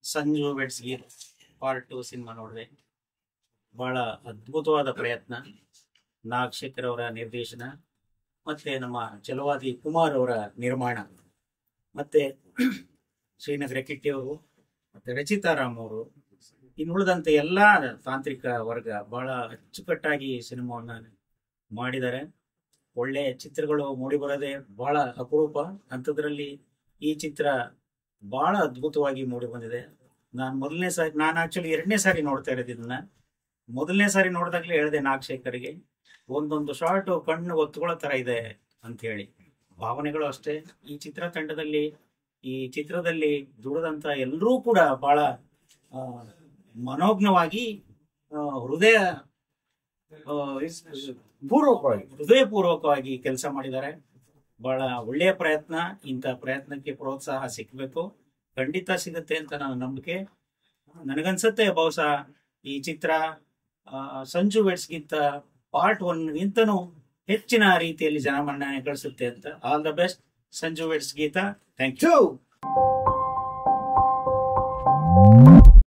Sanju ಬೆಡ್ಸ್ಗಿ part 2 cinema ನೋಡಿದೆ. ಬಹಳ ಅದ್ಭುತವಾದ ಪ್ರಯತ್ನ. ನಾಗಶೇಖರ್ ಅವರ ನಿರ್ದೇಶನ ಮತ್ತೆ ನಮ್ಮ ಛಲವಾದಿ ಕುಮಾರ್ ಅವರ ನಿರ್ಮಾಣ, ಮತ್ತೆ ಶ್ರೀನಗರ ಕಿಟ್ಟಿ ಅವರು ಮತ್ತೆ ರಚಿತಾರಾಮ್ ಅವರು, ಇನ್ನುಳಿದಂತೆ ಎಲ್ಲ ತಾಂತ್ರಿಕ ವರ್ಗ ಬಹಳ ಅಚ್ಚುಕಟ್ಟಾಗಿ ಸಿನಿಮಾವನ್ನ ಮಾಡಿದ್ದಾರೆ. ಒಳ್ಳೆ ಚಿತ್ರಗಳು ಮೂಡಿ ಬರೋದೇ ಬಹಳ ಅಪರೂಪ. ಅಂಥದ್ರಲ್ಲಿ ಈ ಚಿತ್ರ ಬಹಳ ಅದ್ಭುತವಾಗಿ ಮೂಡಿ ಬಂದಿದೆ. ನಾನು ಆಕ್ಚುಲಿ 2ನೇ ಸಾರಿ ನೋಡ್ತಾ ಇರೋದು ಇದನ್ನ. ಮೊದಲನೇ ಸಾರಿ ನೋಡಿದಾಗ್ಲೇ ಹೇಳಿದೆ ನಾಗಶೇಖರ್ಗೆ, ಒಂದೊಂದು ಶಾರ್ಟ್ ಕಣ್ಣು ಒತ್ತುಕೊಳ್ಳೋ ತರ ಇದೆ ಅಂತ ಹೇಳಿ. ಭಾವನೆಗಳು ಅಷ್ಟೇ. ಈ ಚಿತ್ರತಂಡದಲ್ಲಿ ಈ ಚಿತ್ರದಲ್ಲಿ ದುಡಿದಂತ ಎಲ್ಲರೂ ಕೂಡ ಬಹಳ ಮನೋಜ್ಞವಾಗಿ ಹೃದಯಪೂರ್ವಕವಾಗಿ ಕೆಲಸ ಮಾಡಿದ್ದಾರೆ. ಬಹಳ ಒಳ್ಳೆಯ ಪ್ರಯತ್ನ. ಇಂಥ ಪ್ರಯತ್ನಕ್ಕೆ ಪ್ರೋತ್ಸಾಹ ಸಿಕ್ಬೇಕು, ಖಂಡಿತ ಸಿಗುತ್ತೆ ಅಂತ ನನ್ನ ನಂಬಿಕೆ. ನನಗನ್ಸುತ್ತೆ ಬಹುಶಃ ಈ ಚಿತ್ರ ಸಂಜು ವೆಡ್ಸ್ಗಿಂತ ಪಾರ್ಟ್ 1 ಗಿಂತನೂ ಹೆಚ್ಚಿನ ರೀತಿಯಲ್ಲಿ ಜನಮನ್ನಣೆ ಗಳಿಸುತ್ತೆ ಅಂತ. All the best Sanju weds Geetha. Thank you.